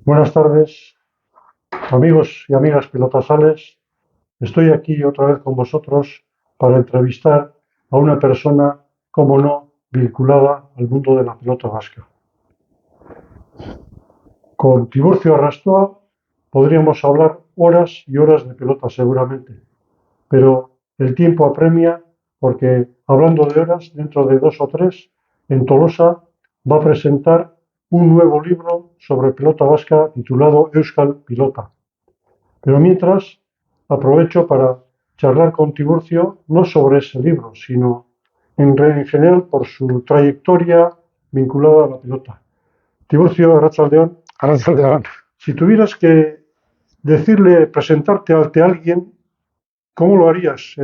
Buenas tardes, amigos y amigas pilotasales. Estoy aquí otra vez con vosotros para entrevistar a una persona, como no, vinculada al mundo de la pelota vasca. Con Tiburcio Arrastoa podríamos hablar horas y horas de pelota seguramente, pero el tiempo apremia porque, hablando de horas, dentro de dos o tres, en Tolosa va a presentar un nuevo libro sobre pelota vasca titulado Euskal Pilota. Pero mientras, aprovecho para charlar con Tiburcio no sobre ese libro, sino en general por su trayectoria vinculada a la pelota. Tiburcio Arratsaldeon, Arratsaldeon. si tuvieras que decirle, presentarte ante alguien, ¿cómo lo harías?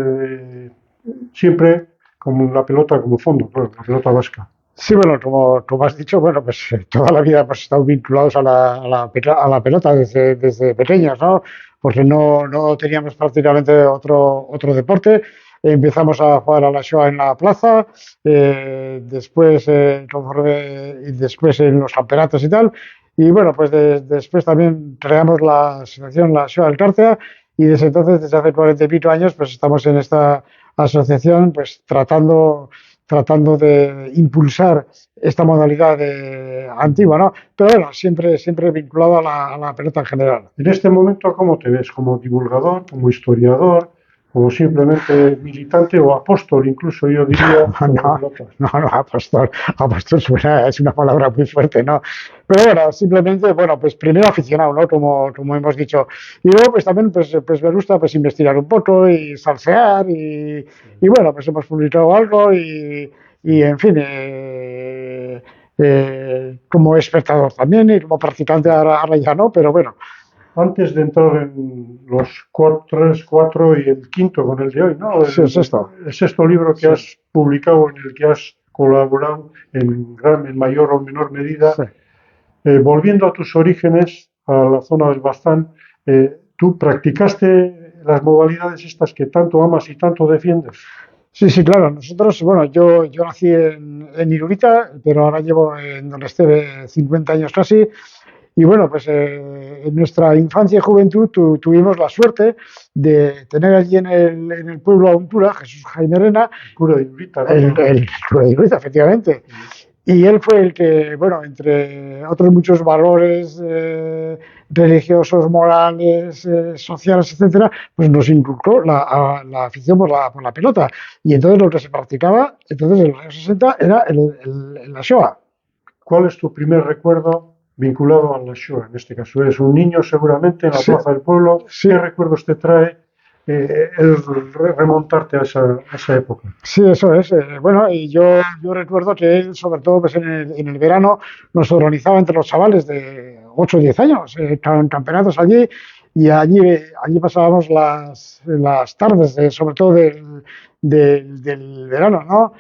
Siempre con la pelota como fondo, claro, la pelota vasca. Sí, bueno, como has dicho, bueno, pues toda la vida hemos estado vinculados a la pelota desde pequeños, ¿no? Porque no teníamos prácticamente otro deporte. Empezamos a jugar a la Shoah en la plaza, después, y después en los campeonatos y tal. Y bueno, pues después también creamos la asociación La Shoah del Cárcea y desde entonces, desde hace 40 y pico años, pues estamos en esta asociación, pues tratando de impulsar esta modalidad antigua, ¿no? Pero bueno, siempre vinculado a la pelota en general. En este momento, ¿cómo te ves? ¿Como divulgador, como historiador, como simplemente militante o apóstol, incluso yo diría? Apóstol es una palabra muy fuerte, ¿no? Pero bueno, simplemente, bueno, pues primero aficionado, ¿no? Como hemos dicho. Y luego, pues también, pues me gusta pues investigar un poco y salsear y bueno, pues hemos publicado algo y en fin, como espectador también y como practicante ahora ya no, pero bueno. Antes de entrar en los tres, cuatro y el quinto con el de hoy, ¿no? Sí, es esto. El sexto libro que has publicado, en el que has colaborado en mayor o menor medida. Sí. Volviendo a tus orígenes, a la zona del Baztán, ¿tú practicaste las modalidades estas que tanto amas y tanto defiendes? Sí, claro. Nosotros, bueno, yo nací en Irurita, pero ahora llevo en Donesteve 50 años casi. Y bueno, pues en nuestra infancia y juventud tuvimos la suerte de tener allí en el pueblo a un cura, Jesús Jaime Arena. El cura de Irurita, ¿no? El cura de Irurita, efectivamente. Y él fue el que, bueno, entre otros muchos valores religiosos, morales, sociales, etcétera, pues nos inculcó la afición por la pelota. Y entonces lo que se practicaba, entonces en los años 60, era la Shoah. ¿Cuál es tu primer recuerdo vinculado a la Shoah? En este caso, eres un niño seguramente en la plaza del pueblo. Sí. ¿Qué recuerdos te trae el remontarte a esa época? Sí, eso es. Bueno, y yo recuerdo que él, sobre todo pues en el verano, nos organizaba entre los chavales de 8 o 10 años, campeonatos allí, y allí pasábamos las tardes, sobre todo del verano, ¿no?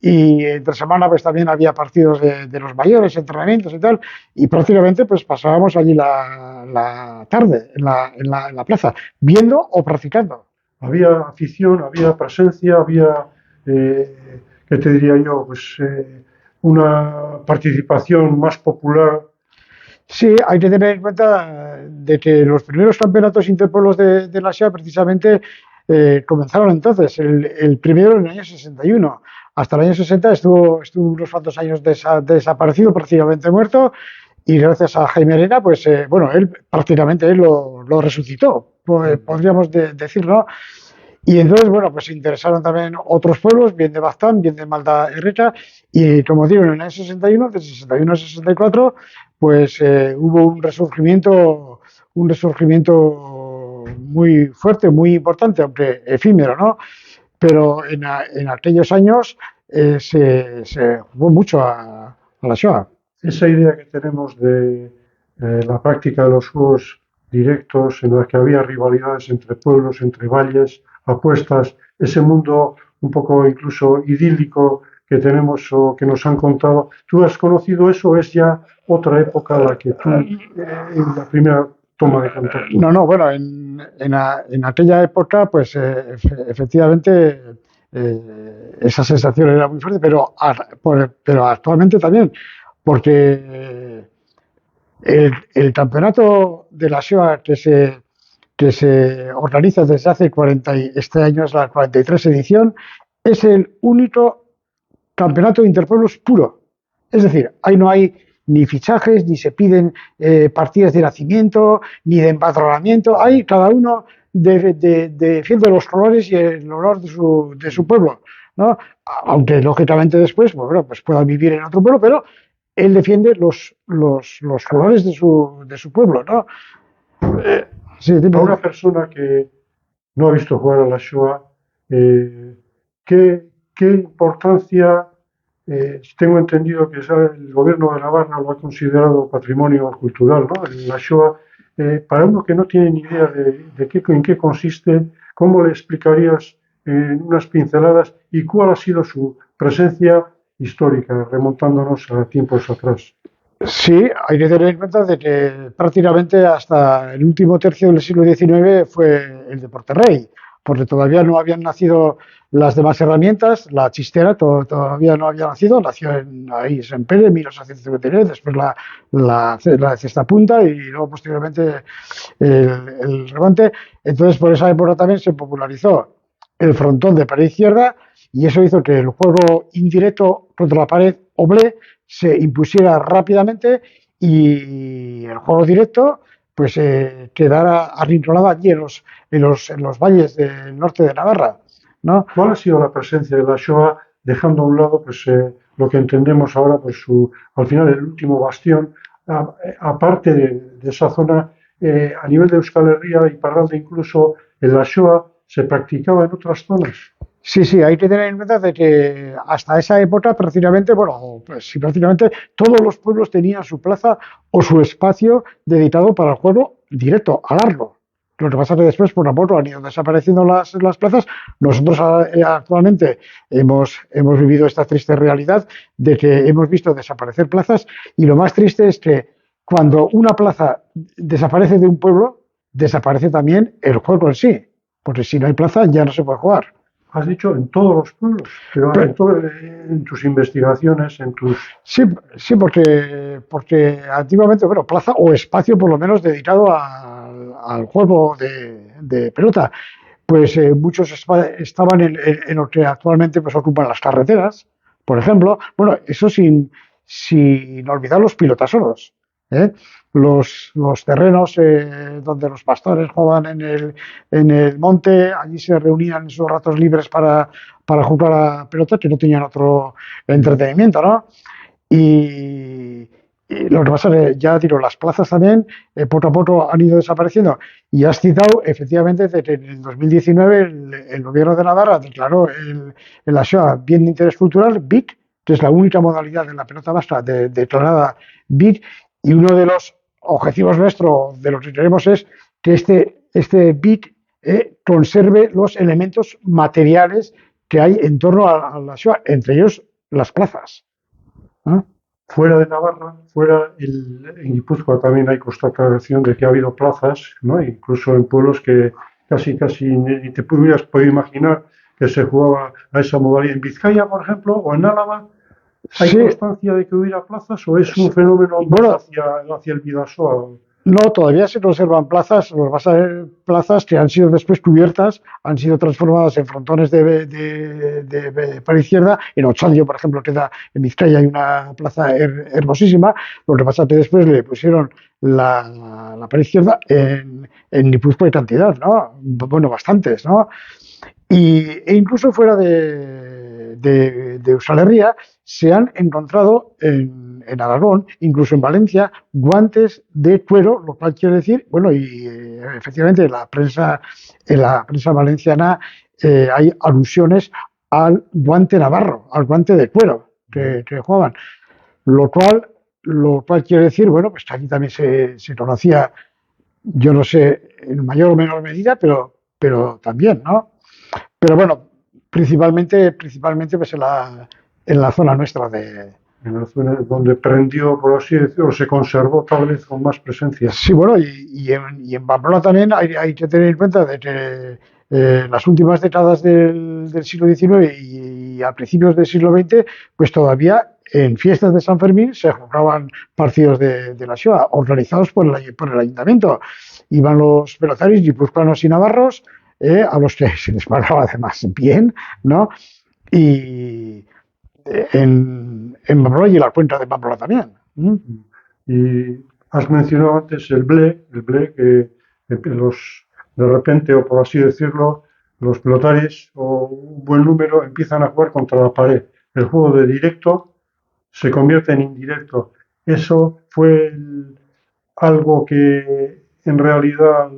Y entre semana pues también había partidos de los mayores, entrenamientos y tal, y prácticamente pues pasábamos allí la tarde en la plaza, viendo o practicando. Había afición, había presencia, había, ¿qué te diría yo? Pues una participación más popular. Sí, hay que tener en cuenta de que los primeros campeonatos interpueblos de la SEA precisamente comenzaron entonces, el primero en el año 61. Hasta el año 60 estuvo unos cuantos años desaparecido, prácticamente muerto, y gracias a Jaime Arena, pues bueno, él prácticamente lo resucitó, podríamos decirlo. Y entonces, bueno, pues se interesaron también otros pueblos, bien de Baztán, bien de Malda Herrera, y como digo, en el año 61, de 61 a 64, pues hubo un resurgimiento muy fuerte, muy importante, aunque efímero, ¿no? Pero en aquellos años se jugó mucho a la Shoah. Esa idea que tenemos de la práctica de los juegos directos, en los que había rivalidades entre pueblos, entre valles, apuestas, ese mundo un poco incluso idílico que tenemos o que nos han contado. ¿Tú has conocido eso o es ya otra época la que tú, en la primera toma de contacto? No, bueno, en aquella época, pues efectivamente esa sensación era muy fuerte, pero actualmente también, porque El campeonato de la SEOA que se organiza desde hace 40, este año es la 43 edición, es el único campeonato de interpueblos puro. Es decir, ahí no hay ni fichajes, ni se piden partidas de nacimiento, ni de empadronamiento. Ahí cada uno defiende los colores y el honor de su pueblo, ¿no? Aunque lógicamente después, bueno, pues pueda vivir en otro pueblo, pero él defiende los colores de su pueblo, ¿no? Sí, A una persona que no ha visto jugar a la Shoah, ¿qué importancia? Tengo entendido que el gobierno de Navarra lo ha considerado patrimonio cultural, ¿no? La Shoah, para uno que no tiene ni idea en qué consiste, ¿cómo le explicarías en unas pinceladas y cuál ha sido su presencia histórica, remontándonos a tiempos atrás? Sí, hay que tener en cuenta de que prácticamente hasta el último tercio del siglo XIX fue el deporte rey, porque todavía no habían nacido las demás herramientas, la chistera todavía no había nacido, nació ahí en Pérez en 1859, después la cesta punta y luego posteriormente el remate. Entonces por esa época también se popularizó el frontón de pared izquierda y eso hizo que el juego indirecto contra la pared oblé se impusiera rápidamente y el juego directo pues quedara arrinconado allí en los valles del norte de Navarra, ¿no? ¿Cuál ha sido la presencia de la Shoah, dejando a un lado pues, lo que entendemos ahora, pues al final el último bastión, aparte de esa zona, a nivel de Euskal Herria y Parralde incluso, en la Shoah se practicaba en otras zonas? Sí, sí, hay que tener en cuenta de que hasta esa época prácticamente, bueno, pues sí, prácticamente todos los pueblos tenían su plaza o su espacio dedicado para el juego directo, al arlo. Lo que pasa es que después, por a poco, han ido desapareciendo las plazas. Nosotros actualmente hemos vivido esta triste realidad de que hemos visto desaparecer plazas y lo más triste es que cuando una plaza desaparece de un pueblo, desaparece también el juego en sí, porque si no hay plaza ya no se puede jugar. Has dicho en todos los pueblos, pero en tus investigaciones, en tus... Sí, sí, porque antiguamente, bueno, plaza o espacio por lo menos dedicado al juego de pelota, pues muchos estaban en lo que actualmente pues ocupan las carreteras, por ejemplo. Bueno, eso sin olvidar los pilotasoros, ¿eh? Los terrenos donde los pastores jugaban en el monte, allí se reunían en sus ratos libres para jugar a la pelota, que no tenían otro entretenimiento, ¿no? Y, y lo que pasa es que, ya digo, las plazas también poco a poco han ido desapareciendo. Y has citado, efectivamente, de que en el 2019 el gobierno de Navarra declaró la Shoah bien de interés cultural, BIC, que es la única modalidad de la pelota vasca declarada BIC, y uno de los objetivos nuestros, de lo que queremos, es que este BIC conserve los elementos materiales que hay en torno a la Shoah, entre ellos las plazas. ¿Eh? Fuera de Navarra, en Guipúzcoa también hay constatación de que ha habido plazas, ¿no? Incluso en pueblos que casi ni te hubieras podido imaginar que se jugaba a esa modalidad. En Vizcaya, por ejemplo, o en Álava, ¿hay Sí, constancia de que hubiera plazas o es un fenómeno más bueno, hacia el Bidasoa? no, todavía se conservan plazas, lo que pasa es plazas que han sido después cubiertas, han sido transformadas en frontones de pared izquierda. En Ochandio, por ejemplo, queda en Vizcaya, hay una plaza hermosísima. Lo que pasa es que después le pusieron la pared izquierda en Guipúzcoa hay cantidad, ¿no? Bueno, bastantes, ¿no? E incluso fuera de Euskal Herria se han encontrado en Aragón, incluso en Valencia, guantes de cuero, lo cual quiere decir, bueno, y efectivamente en la prensa valenciana hay alusiones al guante navarro, al guante de cuero que jugaban, lo cual, lo cual quiere decir, bueno, pues que aquí también se conocía, yo no sé, en mayor o menor medida, pero también, ¿no? Pero bueno, principalmente pues en la zona nuestra de... En la zona donde prendió, por así decirlo, se conservó tal vez con más presencia. Sí, bueno, y en Pamplona también hay que tener en cuenta de que las últimas décadas del siglo XIX y a principios del siglo XX, pues todavía en fiestas de San Fermín se jugaban partidos de la Shoah organizados por el ayuntamiento. Iban los pelotaris guipuzcoanos y navarros, a los que se les pagaba además bien, ¿no? Y en Pamplona y la cuenta de Pamplona también. Y has mencionado antes el ble que de repente, o por así decirlo, los pelotaris o un buen número empiezan a jugar contra la pared. El juego de directo se convierte en indirecto. Eso fue algo que en realidad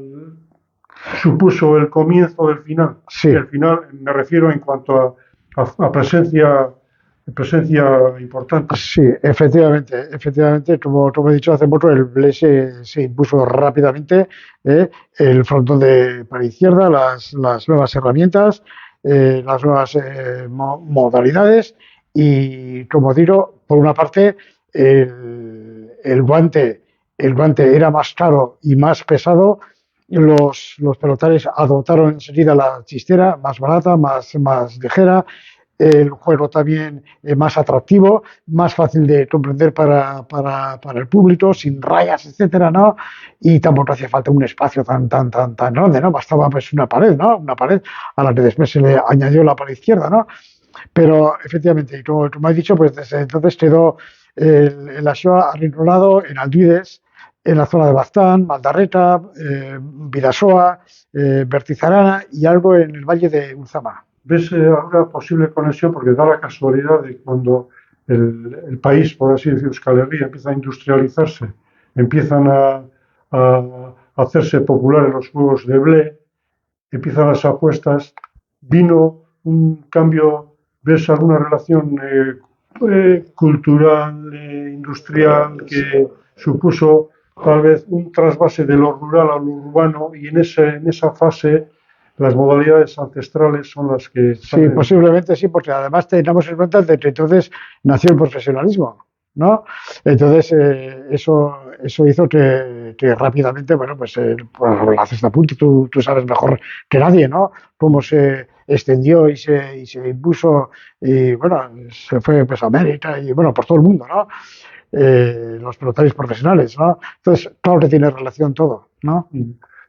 supuso el comienzo del final. Sí. Y el final me refiero en cuanto a presencia importante. Sí, efectivamente, como he dicho hace mucho, el ble se impuso rápidamente, el frontón para izquierda, las nuevas herramientas, las nuevas modalidades y, como digo, por una parte, el guante era más caro y más pesado. Los pelotares adoptaron enseguida la chistera, más barata, más ligera. El juego también más atractivo, más fácil de comprender para el público, sin rayas, etcétera, ¿no? Y tampoco hacía falta un espacio tan grande, ¿no? Bastaba pues una pared, ¿no? Una pared a la que después se le añadió la pared izquierda, ¿no? Pero efectivamente, como he dicho, pues desde entonces quedó la Shoah arrinconado en Alduides, en la zona de Baztán, Maldarreta, Bidasoa, Bertizarana y algo en el valle de Ulzama. ¿Ves alguna posible conexión? Porque da la casualidad de cuando el país, por así decirlo, Euskal Herria, empieza a industrializarse, empiezan a hacerse populares los juegos de ble, empiezan las apuestas, vino un cambio. ¿Ves alguna relación cultural, industrial, que supuso tal vez un trasvase de lo rural a lo urbano, y en esa fase las modalidades ancestrales son las que... Sí, posiblemente sí, porque además tenemos en cuenta que entonces nació el profesionalismo, ¿no? Entonces eso hizo que rápidamente, bueno, pues por la cesta punta, tú sabes mejor que nadie, ¿no? Cómo se extendió y se impuso, y bueno, se fue pues a América y bueno, por todo el mundo, ¿no? Los pelotaris profesionales, ¿no? Entonces, claro que tiene relación todo, ¿no?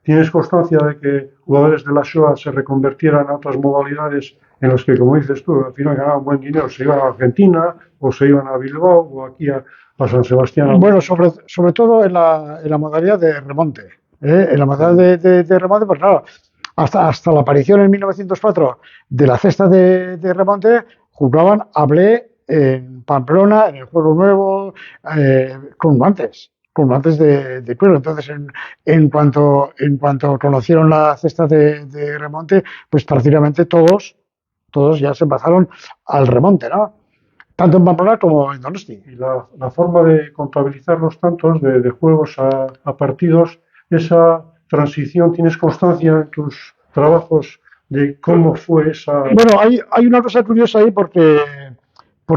¿Tienes constancia de que jugadores de la Shoah se reconvertieran a otras modalidades en las que, como dices tú, al final ganaban buen dinero? ¿Se iban a Argentina o se iban a Bilbao o aquí a San Sebastián? Bueno, sobre todo en la modalidad de remonte. En la modalidad de remonte, pues claro, hasta la aparición en 1904 de la cesta de remonte, jugaban a ble en Pamplona, en el Juego Nuevo, con guantes de cuero. Entonces, en cuanto conocieron la cesta de remonte, pues prácticamente todos ya se pasaron al remonte, ¿no? Tanto en Pamplona como en Donosti. Y la forma de contabilizar los tantos de juegos a partidos, esa transición, ¿tienes constancia en tus trabajos de cómo fue esa...? Bueno, hay una cosa curiosa ahí porque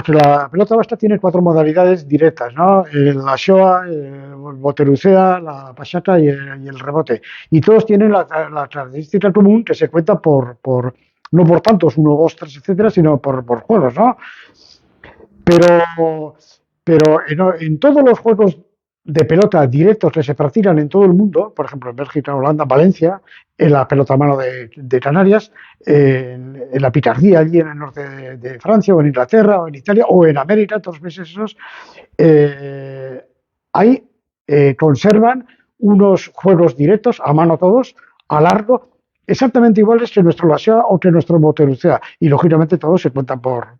la pelota vasca tiene 4 modalidades directas, ¿no? La Shoah, el boterucea, la pachata y el rebote. Y todos tienen la característica común que se cuenta no por tantos, 1, 2, 3, etcétera, sino por juegos, ¿no? Pero en todos los juegos de pelota directos que se practican en todo el mundo, por ejemplo en Bélgica, Holanda, Valencia, en la pelota a mano de Canarias, en la picardía allí en el norte de Francia, o en Inglaterra, o en Italia, o en América, todos los países esos, ahí conservan unos juegos directos, a mano todos, a largo, exactamente iguales que nuestro Lasea o que nuestro Moterucea, y lógicamente todos se cuentan por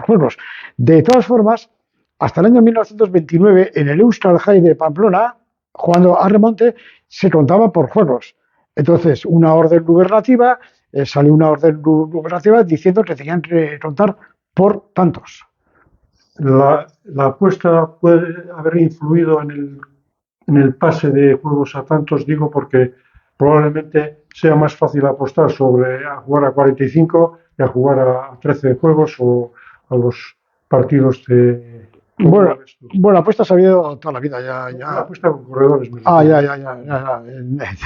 juegos. De todas formas, hasta el año 1929, en el Euskal Jai de Pamplona, jugando a remonte, se contaba por juegos. Entonces, una orden gubernativa, salió una orden gubernativa diciendo que tenían que contar por tantos. La apuesta puede haber influido en el pase de juegos a tantos, digo, porque probablemente sea más fácil apostar a jugar a 45 que a jugar a 13 juegos o a los partidos de ¿Cómo Bueno, lo ves tú? bueno, apuestas ha habido toda la vida, La apuesta con corredores, me Ah, refiero. ya.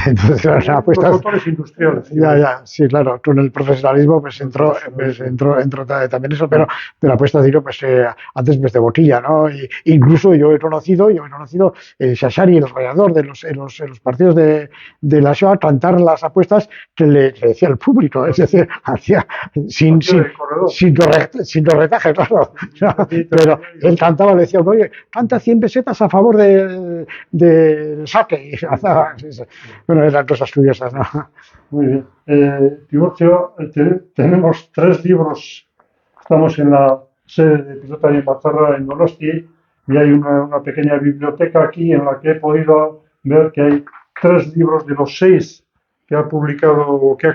Entonces, las Los apuestas, motores industriales, quiero decir. sí, claro, tú en el profesionalismo pues El profesionalismo. entró también eso, pero apuestas tiro pues antes pues de botilla, ¿no? Incluso yo he conocido el Shashari, el rayador en los partidos de la Shoah, cantar las apuestas que decía el público, es decir, hacía sin, Hacía sin, de corredor. sin torretaje, claro. Allí Pero terminaría él yo. cantaba, le decía, oye, canta 100 pesetas a favor del saque. Y sí, sí. Bueno, eran cosas curiosas, ¿no? Muy bien. Tiburcio, tenemos 3 libros. Estamos en la sede de Pilota de Mazarra en Donosti y hay una pequeña biblioteca aquí en la que he podido ver que hay 3 libros de los 6 que ha publicado o que ha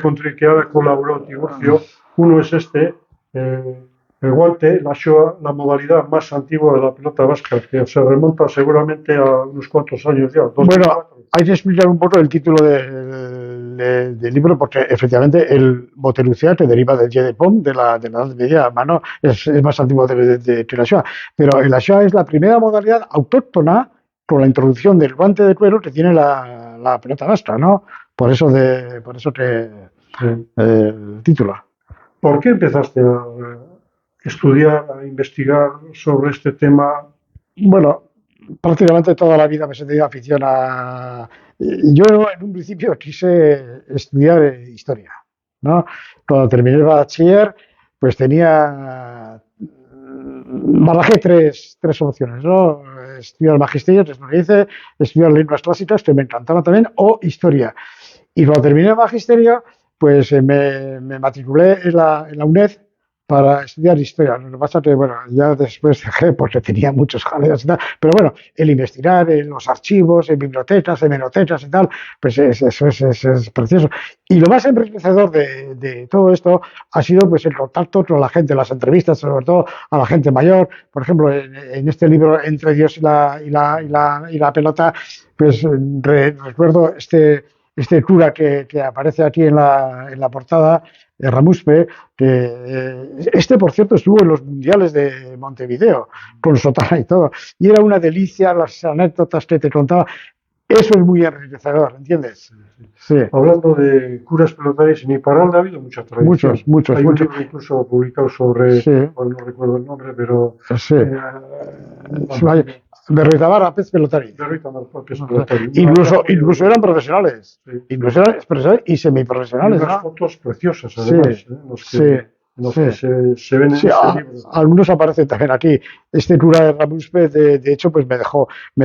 colaborado Tiburcio. Uno es este, eh, el guante, la Shoah, la modalidad más antigua de la pelota vasca, que se remonta seguramente a unos cuantos años ya, Bueno, 2004. hay que explicar un poco el título del libro, porque efectivamente el Botelucea, que deriva del Jet de Pom, de la Edad Media, mano, es más antiguo que la Shoah. Pero la Shoah es la primera modalidad autóctona con la introducción del guante de cuero que tiene la pelota vasca, ¿no? Por eso que Sí. el título. ¿Por qué empezaste a estudiar, a investigar sobre este tema? Bueno, prácticamente toda la vida me he sentido afición a... Yo en un principio quise estudiar historia, ¿no? Cuando terminé el bachiller, pues barajé tres opciones, ¿no? Estudiar magisterio, que es lo que hice, estudiar lenguas clásicas, que me encantaba también, o historia. Y cuando terminé el magisterio, pues me matriculé en la UNED para estudiar historia. Lo que pasa es que, bueno, ya después dejé porque tenía muchos jaleos y tal. Pero bueno, el investigar en los archivos, en bibliotecas, hemerotecas y tal, pues eso es precioso. Y lo más enriquecedor de todo esto ha sido pues el contacto con la gente, las entrevistas, sobre todo a la gente mayor. Por ejemplo, en este libro, Entre Dios y la pelota, pues recuerdo este cura que aparece aquí en la portada, Ramuspe, que este, por cierto, estuvo en los mundiales de Montevideo, con sotana y todo, y era una delicia las anécdotas que te contaba. Eso es muy enriquecedor, ¿entiendes? Sí, Hablando de curas pelotari, en Iparralde ha habido mucha tradición. Hay un muchos. libro incluso publicado sobre, Sí, bueno, no recuerdo el nombre, pero sí. vamos, De Retabar Pez Pelotari. de Rita Marpapes Pelotari, una Incluso joya eran profesionales. sí, Incluso eran profesionales y y semiprofesionales, unas ¿no? fotos preciosas Sí, además, sí, en los sí. que se ven en Sí, ese libro. algunos aparecen también aquí. Este cura de Ramuspe, de hecho, pues me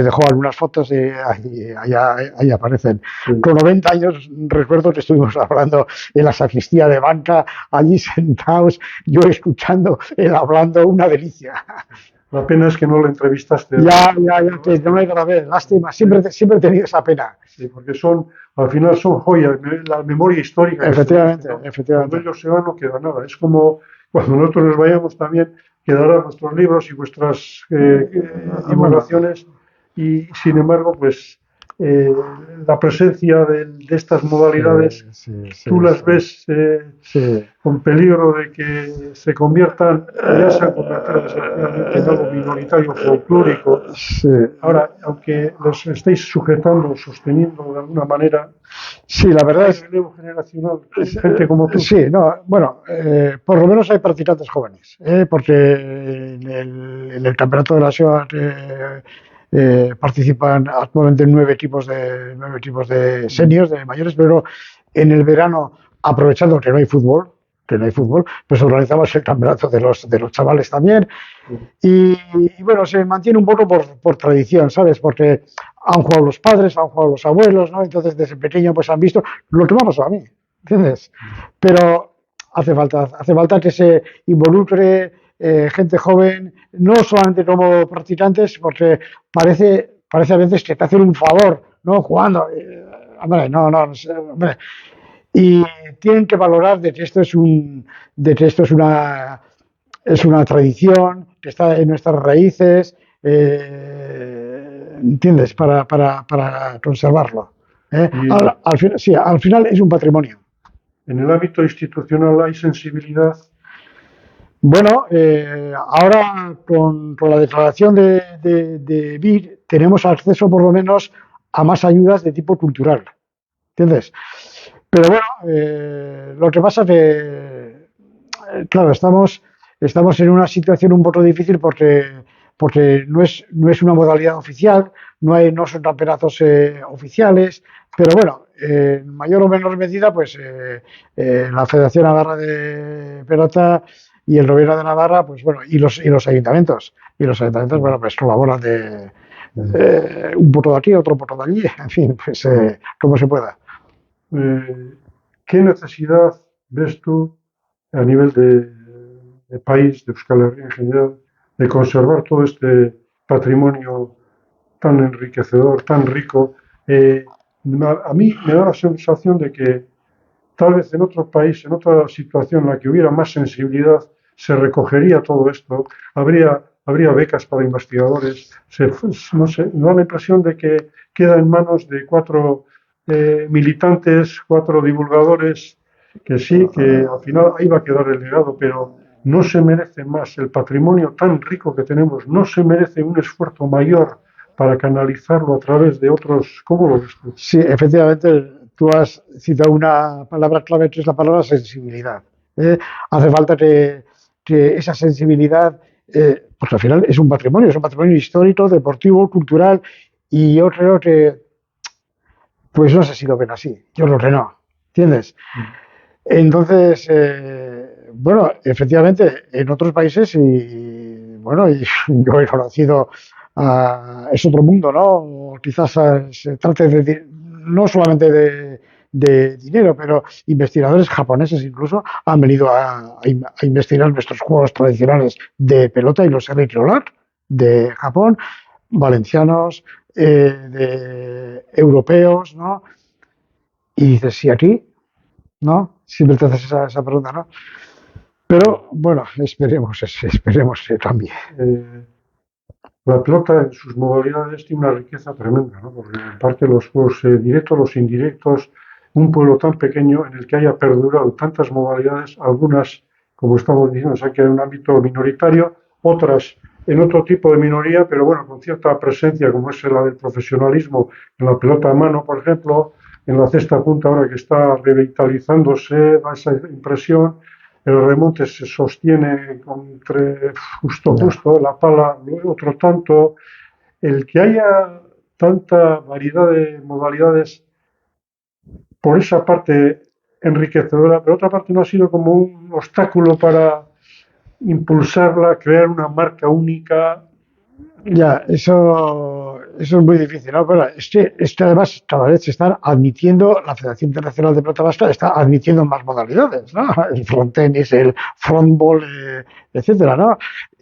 dejó algunas fotos y ahí aparecen. Sí. Con 90 años recuerdo que estuvimos hablando en la sacristía de Banca, allí sentados, yo escuchando, él hablando, una delicia. La pena es que no lo entrevistaste. Que no me grabé, lástima, siempre he tenido esa pena. Sí, porque al final son joyas, la memoria histórica que se dice, ¿no? Cuando Efectivamente. ellos se van no queda nada. Es como cuando nosotros nos vayamos también quedarán nuestros libros y vuestras Bueno, divulgaciones y sin embargo, pues la presencia de estas modalidades tú las ves sí. con peligro de que se conviertan, ya se han convertido desgraciadamente en algo minoritario folclórico. Sí. Ahora, aunque los estéis sujetando, sosteniendo de alguna manera, Sí, la verdad hay es relevo generacional, gente como tú. sí, no, bueno, por lo menos hay practicantes jóvenes, porque en el campeonato de la SEO participan actualmente nueve equipos de seniors, de mayores, pero en el verano, aprovechando que no hay fútbol, pues organizamos el campeonato de los chavales también. Y bueno, se mantiene un poco por tradición, ¿sabes? Porque han jugado los padres, han jugado los abuelos, ¿no? Entonces desde pequeño pues han visto lo que me ha pasado a mí, ¿entiendes? Pero hace falta que se involucre gente joven, no solamente como practicantes, porque parece a veces que te hacen un favor, ¿no? Jugando. Hombre, no sé, hombre. Y tienen que valorar de que esto es una tradición que está en nuestras raíces, ¿entiendes? Para conservarlo. Y Sí, al final es un patrimonio. en el ámbito institucional hay sensibilidad. Bueno, ahora con la declaración de BIR tenemos acceso por lo menos a más ayudas de tipo cultural, ¿entiendes? Pero bueno, lo que pasa que, claro, estamos en una situación un poco difícil porque no es una modalidad oficial, no son campeonatos oficiales, pero bueno, en mayor o menor medida, pues la Federación Navarra de Pelota y el Gobierno de Navarra, pues bueno, y los ayuntamientos. Y los ayuntamientos, bueno, pues colaboran un voto de aquí, otro voto de allí, en fin, pues como se pueda. Eh, ¿Qué necesidad ves tú a nivel de país, de Euskal Herria en general, de conservar todo este patrimonio tan enriquecedor, tan rico? Eh, a mí me da la sensación de que tal vez en otro país, en otra situación en la que hubiera más sensibilidad, se recogería todo esto, habría becas para investigadores. No sé, me da la impresión de que queda en manos de cuatro militantes, cuatro divulgadores, que sí, que al final ahí va a quedar el legado, pero no se merece más. El patrimonio tan rico que tenemos no se merece un esfuerzo mayor para canalizarlo a través de otros. ¿Cómo lo ves tú? Sí, efectivamente, tú has citado una palabra clave que es la palabra sensibilidad. ¿eh? Hace falta que esa sensibilidad, pues al final es un patrimonio histórico, deportivo, cultural, y yo creo que, pues no sé si lo ven así, yo creo que no, ¿entiendes? Entonces, bueno, efectivamente, en otros países, y bueno, y yo he conocido, es otro mundo, ¿no? Quizás se trate no solamente de dinero, pero investigadores japoneses incluso han venido a investigar nuestros juegos tradicionales de pelota y los Roller de Japón, valencianos, de europeos, ¿no? Y dices, ¿y aquí? ¿No? Siempre te haces esa pregunta, ¿no? Pero bueno, esperemos que cambie. Eh, La pelota en sus modalidades tiene una riqueza tremenda, ¿no? Porque en parte los juegos directos, los indirectos, un pueblo tan pequeño en el que haya perdurado tantas modalidades, algunas, como estamos diciendo, se han quedado en un ámbito minoritario, otras en otro tipo de minoría, pero bueno, con cierta presencia, como es la del profesionalismo en la pelota a mano, por ejemplo, en la cesta punta ahora que está revitalizándose, da esa impresión, el remonte se sostiene entre Ya. justo, la pala otro tanto. El que haya tanta variedad de modalidades, por esa parte enriquecedora, pero otra parte no ha sido como un obstáculo para impulsarla, crear una marca única. Ya, eso es muy difícil, ¿no? Pero es que además cada vez se están admitiendo, la Federación Internacional de Pelota Vasca está admitiendo más modalidades, ¿no? El frontenis, el frontball, etcétera, ¿no?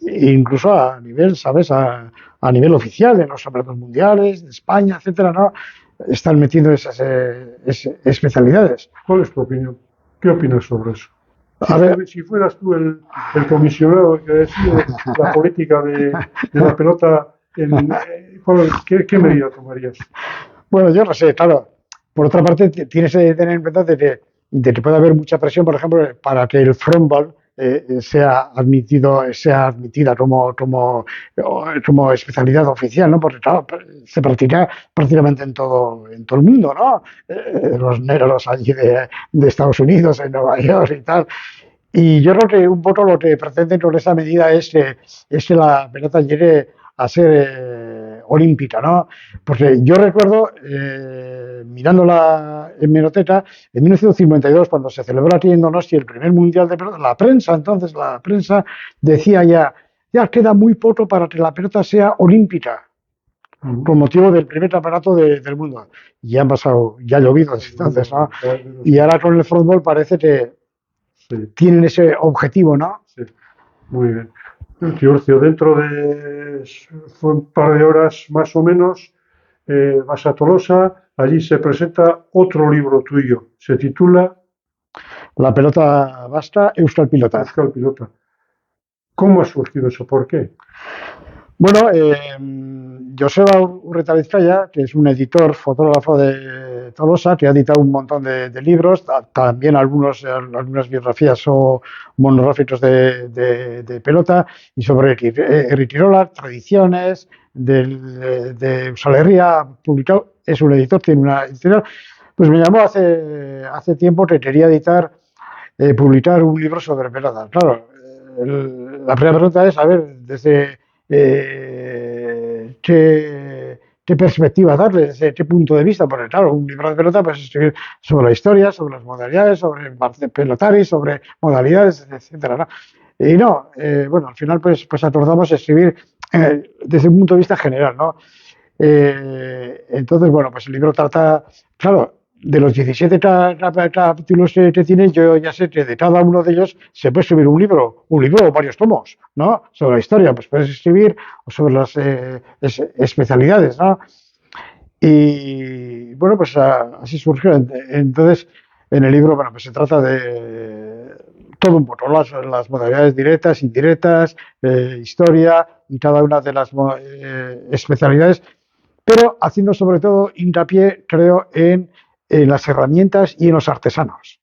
E incluso a nivel, ¿sabes? A nivel oficial, en los campeonatos mundiales, de España, etcétera, ¿no? Están metiendo esas especialidades. ¿Cuál es tu opinión? ¿Qué opinas sobre eso? A ver, Si fueras tú el comisionado que decide la política de la pelota, ¿qué medida tomarías? bueno, yo no sé, claro. Por otra parte, tienes que tener en cuenta de que puede haber mucha presión, por ejemplo, para que el frontball sea admitida como especialidad oficial, ¿no? Porque claro, se practica prácticamente en todo el mundo, ¿no? Los negros allí de Estados Unidos, en Nueva York y tal. Y yo creo que un poco lo que pretenden con esa medida es que la pelota llegue a ser olímpica, ¿no? Porque yo recuerdo, mirándola en Meroteca, en 1952, cuando se celebró aquí en Donosti el primer Mundial de Pelota, la prensa decía ya queda muy poco para que la pelota sea olímpica, Mm. con motivo del primer campeonato del mundo. Y ya han pasado, ya ha llovido desde entonces, ¿no? Y ahora con el fútbol parece que Sí, tienen ese objetivo, ¿no? sí, muy bien. Tiburcio, dentro de un par de horas más o menos vas a Tolosa, allí se presenta otro libro tuyo, se titula La pelota basta, Euskal Pilota. Euskal Pilota. ¿Cómo ha surgido eso? ¿Por qué? Bueno, Joseba Urreta-Vizcaya, que es un editor, fotógrafo de Tolosa, que ha editado un montón de libros, también algunas biografías o monográficos de pelota, y sobre Erritirola, tradiciones, de Euskal Herria, ha publicado, es un editor, tiene una editorial. Pues me llamó hace tiempo que quería publicar un libro sobre pelota. Claro, la primera pregunta es, a ver, desde qué perspectiva darle, desde qué punto de vista, porque claro, un libro de pelota pues escribir sobre la historia, sobre las modalidades, sobre pelotaris, sobre modalidades, etcétera, ¿no? Y no, bueno, al final pues acordamos escribir desde un punto de vista general, ¿no? Entonces, bueno, pues el libro trata, claro, de los 17 capítulos que tiene, yo ya sé que de cada uno de ellos se puede escribir un libro o varios tomos, ¿no? Sobre la historia, pues puedes escribir o sobre las especialidades, ¿no? Y bueno, pues así surgió. Entonces, en el libro, bueno, pues se trata de todo un poco, las modalidades directas, indirectas, historia y cada una de las especialidades, pero haciendo sobre todo hincapié, creo, en las herramientas y en los artesanos.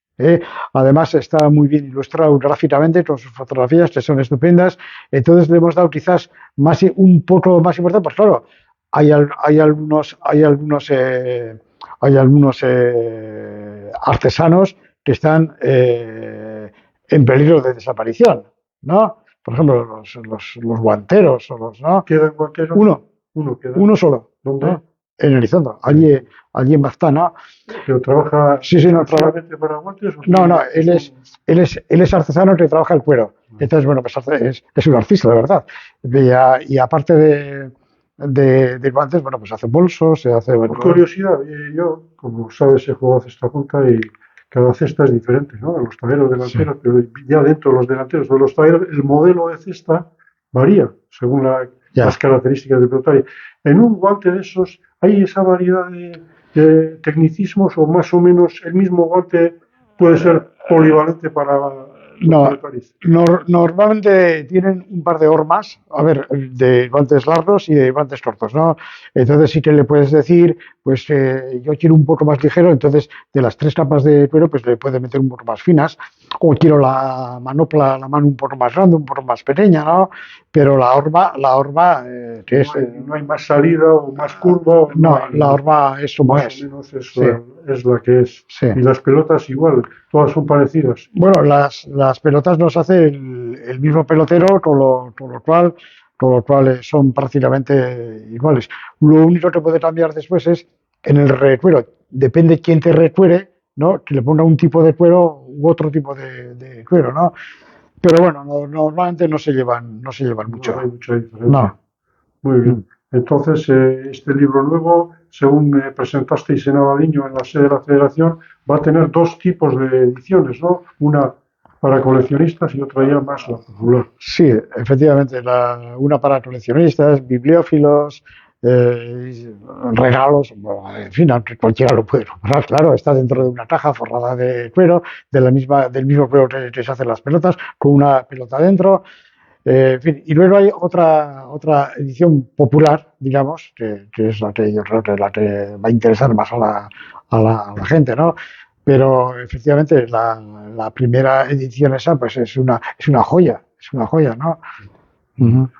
Además está muy bien ilustrado gráficamente con sus fotografías que son estupendas, entonces le hemos dado quizás un poco más importante, pues claro, hay algunos artesanos que están en peligro de desaparición, ¿no? Por ejemplo, los guanteros o ¿no? ¿Quedan cualquiera? Uno, Uno queda. uno solo. ¿Dónde? ¿No? En Elizondo, allí en Baztán, ¿no? ¿Pero trabaja Sí, no, solamente para guantes? no, él es artesano que trabaja el cuero. Entonces, bueno, pues es un artista, de verdad. Y aparte de guantes, bueno, pues hace bolsos, se hace... Por curiosidad, yo, como sabes, he jugado a cesta punta y cada cesta es diferente, ¿no? De los tableros delanteros, sí. Pero ya dentro de los delanteros de los tableros, el modelo de cesta varía según las características del pelotario. En un guante de esos, ¿hay esa variedad de tecnicismos o más o menos el mismo guante puede ser polivalente para... No, normalmente tienen un par de hormas, a ver, de guantes largos y de guantes cortos, ¿no? Entonces sí que le puedes decir, pues yo quiero un poco más ligero, entonces de las 3 capas de cuero, pues le puedes meter un poco más finas, o quiero la mano un poco más grande, un poco más pequeña, ¿no? Pero la horma que es... no hay más salida o más curva. No, la horma es como es. Más o menos es la que es. Sí. Y las pelotas igual, todas son parecidas. Bueno, las pelotas nos hace el mismo pelotero, con lo cual son prácticamente iguales. Lo único que puede cambiar después es en el recuero. Depende quién te recuere, ¿no? Que le ponga un tipo de cuero u otro tipo de cuero, ¿no? Pero bueno, normalmente no se llevan mucho. No hay mucha diferencia. No. Muy bien. Entonces, este libro nuevo, según me presentasteis en Abadiño, en la sede de la Federación, va a tener 2 tipos de ediciones, ¿no? Una para coleccionistas y otra ya más la popular. Sí, efectivamente, una para coleccionistas, bibliófilos, regalos, en fin, aunque cualquiera lo puede comprar, claro, está dentro de una caja forrada de cuero, del mismo cuero que se hacen las pelotas, con una pelota dentro. En fin, y luego hay otra edición popular, digamos, que es la que yo creo que la que va a interesar más a la gente, ¿no? Pero efectivamente la primera edición esa pues es una joya, ¿no? Uh-huh.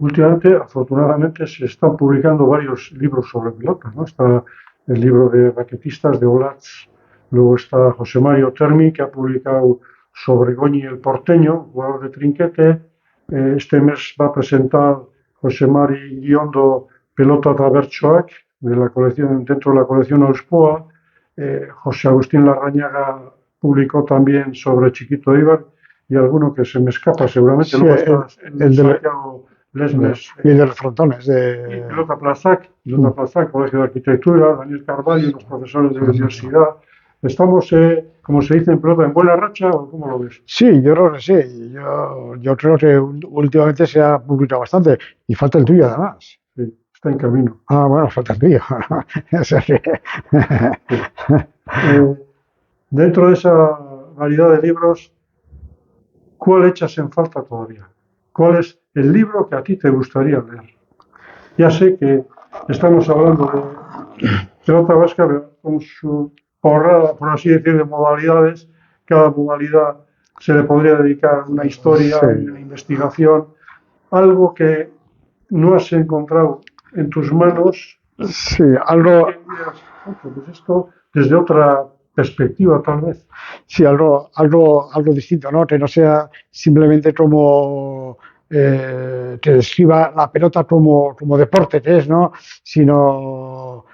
Últimamente, afortunadamente, se están publicando varios libros sobre pelota, ¿no? Está el libro de raquetistas de Olatz, luego está José Mario Termi, que ha publicado sobre Goñi el porteño, jugador de trinquete. Este mes va a presentar José Mari Guiondo Pelota da Bertsoak, dentro de la colección Auspoa. José Agustín Larrañaga publicó también sobre Chiquito Ibar y alguno que se me escapa seguramente. Sí, el de Santiago Lesmes. Y el de los frontones. Pelota Plazac, Colegio de Arquitectura, Daniel Carvalho, los profesores de la universidad. ¿Estamos, como se dice en pelota, en buena racha o cómo lo ves? Sí, yo creo que sí. Yo creo que últimamente se ha publicado bastante y falta el tuyo además. Sí, está en camino. Ah, bueno, falta el tuyo. Dentro de esa variedad de libros, ¿cuál echas en falta todavía? ¿cuál es el libro que a ti te gustaría leer? Ya sé que estamos hablando de pelota vasca, pero con su porrada, por así decir, de modalidades. Cada modalidad se le podría dedicar una historia, Sí, una investigación, algo que no has encontrado en tus manos, sí, algo, que digas, pues esto desde otra perspectiva tal vez. sí, algo distinto, ¿no? Que no sea simplemente como que describa la pelota como deporte que es, ¿no? Sino,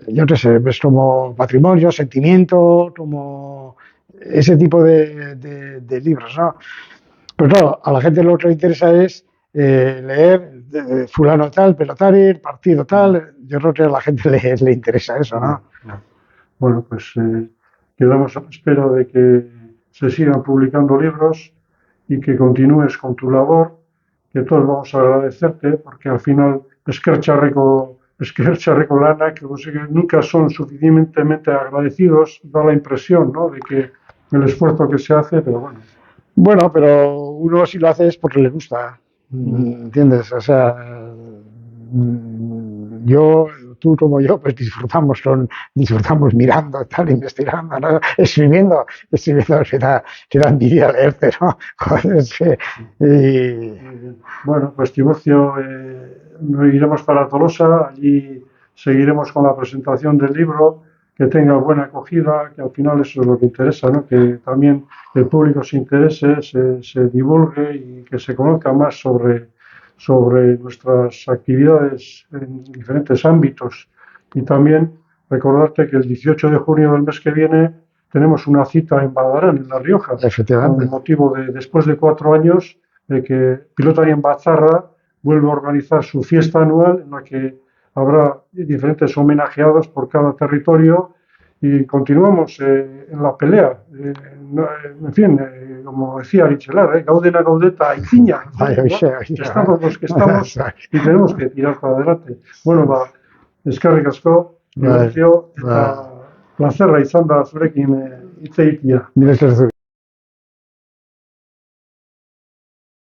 yo qué sé, pues como patrimonio, sentimiento, como ese tipo de libros, ¿no? Pero claro, a la gente lo que le interesa es leer fulano tal, pelotari, partido tal. Yo creo que a la gente le interesa eso, ¿no? Bueno, pues quedamos a la espera de que se sigan publicando libros y que continúes con tu labor, que todos vamos a agradecerte, porque al final esquercha lana, que nunca son suficientemente agradecidos, da la impresión, ¿no?, de que el esfuerzo que se hace, pero bueno. Bueno, pero uno si lo hace es porque le gusta, ¿entiendes? O sea, tú como yo, pues disfrutamos mirando, tal, investigando, ¿no? Escribiendo, que da envidia leerte, ¿no? Joder, es que, Bueno, pues Tiburcio, iremos para Tolosa, allí seguiremos con la presentación del libro, que tenga buena acogida, que al final eso es lo que interesa, ¿no? Que también el público se interese, se divulgue y que se conozca más sobre nuestras actividades en diferentes ámbitos. Y también recordarte que el 18 de junio del mes que viene tenemos una cita en Badarán, en La Rioja, con efectivamente. motivo de después de 4 años de que Pilotari en Batzarra vuelve a organizar su fiesta anual en la que habrá diferentes homenajeados por cada territorio y continuamos en la pelea. En fin, como decía Richelar, gaudena gaudeta aitzina. Estamos los que estamos y tenemos que tirar para adelante. Bueno, eskerrik asko, Tiburcio, eta plazerra izan da zurekin hitz egitea. Mira,